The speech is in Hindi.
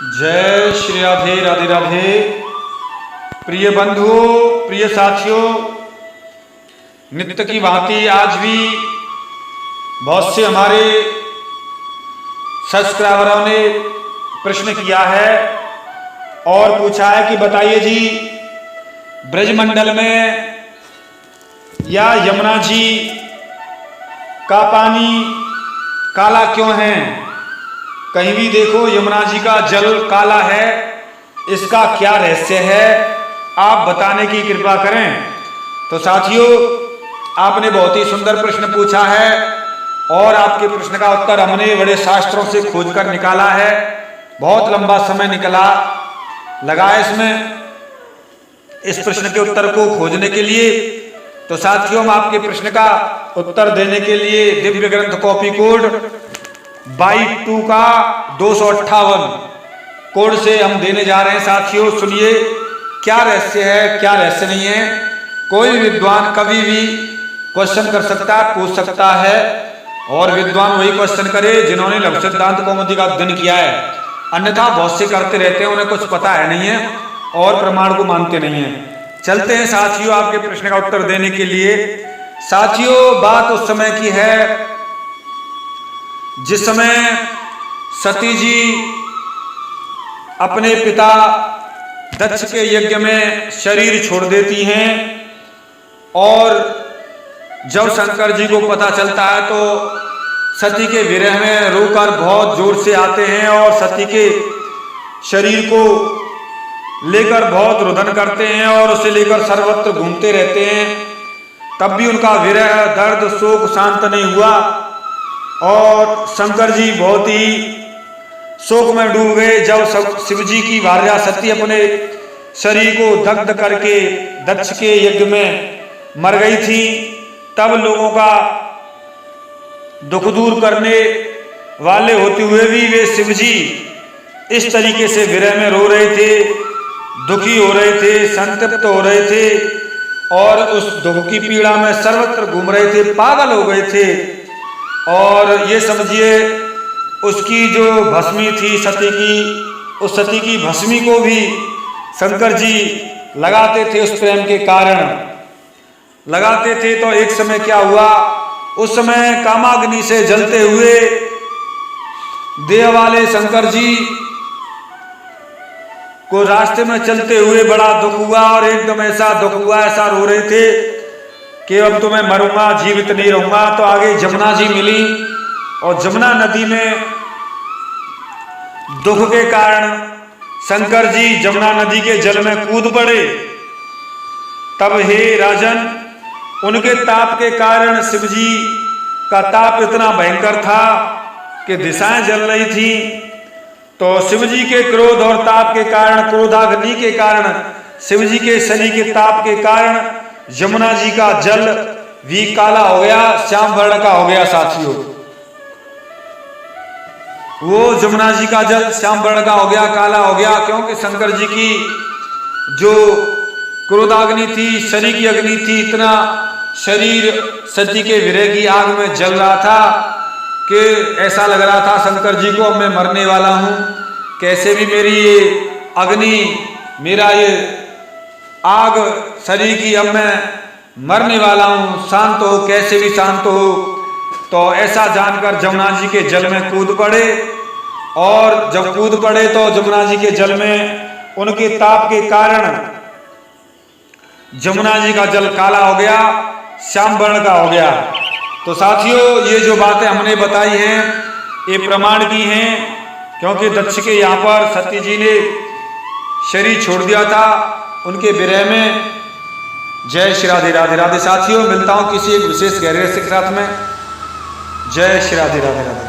जय श्री राधे राधे राधे। प्रिय बंधुओं, प्रिय साथियों, नित्य की भांति आज भी बहुत से हमारे सब्सक्राइबरों ने प्रश्न किया है और पूछा है कि बताइए जी, ब्रजमंडल में या यमुना जी का पानी काला क्यों है? कहीं भी देखो यमुना जी का जल काला है, इसका क्या रहस्य है? आप बताने की कृपा करें। तो साथियों, आपने बहुत ही सुंदर प्रश्न पूछा है और आपके प्रश्न का उत्तर हमने बड़े शास्त्रों से खोजकर निकाला है। बहुत लंबा समय लगा इसमें, इस प्रश्न के उत्तर को खोजने के लिए। तो साथियों, हम आपके प्रश्न का उत्तर देने के लिए दिव्य ग्रंथ कॉपी कोड बाइट 2 का 258 कोड से हम देने जा रहे हैं। साथियों सुनिए, क्या रहस्य है, क्या रहस्य नहीं है। कोई विद्वान कभी भी क्वेश्चन कर सकता है, पूछ सकता है, और विद्वान वही क्वेश्चन करे जिन्होंने लघु सिद्धांत कौमुदी का अध्ययन किया है। अन्यथा बहुत से करते रहते हैं, उन्हें कुछ पता है नहीं है और प्रमाण को मानते नहीं है। चलते हैं साथियों आपके प्रश्न का उत्तर देने के लिए। साथियों, बात उस समय की है जिस समय सती जी अपने पिता दक्ष के यज्ञ में शरीर छोड़ देती हैं, और जब शंकर जी को पता चलता है तो सती के विरह में रोकर बहुत जोर से आते हैं और सती के शरीर को लेकर बहुत रुदन करते हैं और उसे लेकर सर्वत्र घूमते रहते हैं। तब भी उनका विरह, दर्द, शोक शांत नहीं हुआ और शंकर जी बहुत ही शोक में डूब गए। जब शिव जी की भार्या सती अपने शरीर को दग्ध करके दक्ष के यज्ञ में मर गई थी, तब लोगों का दुख दूर करने वाले होते हुए भी वे शिव जी इस तरीके से विरह में रो रहे थे, दुखी हो रहे थे, संतप्त हो रहे थे और उस दुख की पीड़ा में सर्वत्र घूम रहे थे, पागल हो गए थे। और ये समझिए, उसकी जो भस्मी थी सती की, उस सती की भस्मी को भी शंकर जी लगाते थे, उस प्रेम के कारण लगाते थे। तो एक समय क्या हुआ, उस समय कामाग्नि से जलते हुए देह वाले शंकर जी को रास्ते में चलते हुए बड़ा दुख हुआ और एकदम ऐसा दुख हुआ, ऐसा रो रहे थे कि अब तो मैं मरूंगा, जीवित नहीं रहूंगा। तो आगे जमुना जी मिली और जमुना नदी में दुख के कारण शंकर जी जमुना नदी के जल में कूद पड़े। तब हे राजन, उनके ताप के कारण शिव जी का ताप इतना भयंकर था कि दिशाएं जल रही थी। तो शिव जी के क्रोध और ताप के कारण, क्रोधाग्नि के कारण, शिव जी के शनि के ताप के कारण यमुना जी का जल भी काला हो गया, श्याम वर्ण का हो गया। साथियों, वो यमुना जी का जल श्याम वर्ण का हो गया, काला हो गया, क्योंकि शंकर जी की जो क्रोधाग्नि थी, शनि की अग्नि थी, इतना शरीर सती के विरह की आग में जल रहा था कि ऐसा लग रहा था शंकर जी को, अब मैं मरने वाला हूं, कैसे भी मेरी ये अग्नि, मेरा ये आग शरीर की, अब मैं मरने वाला हूं, शांत हो, कैसे भी शांत हो। तो ऐसा जानकर जमुना जी के जल में कूद पड़े, और जब कूद पड़े तो जमुना जी के जल में उनके ताप के कारण जमुना जी का जल काला हो गया, श्याम वर्ण का हो गया। तो साथियों, ये जो बातें हमने बताई हैं ये प्रमाण की हैं, क्योंकि दक्ष के यहाँ पर सती जी ने शरीर छोड़ दिया था उनके विरह में। जय श्री राधे राधे राधे। साथियों, मिलता हूँ किसी एक विशेष गहरे रहस्य के साथ में। जय श्री राधे राधे राधे।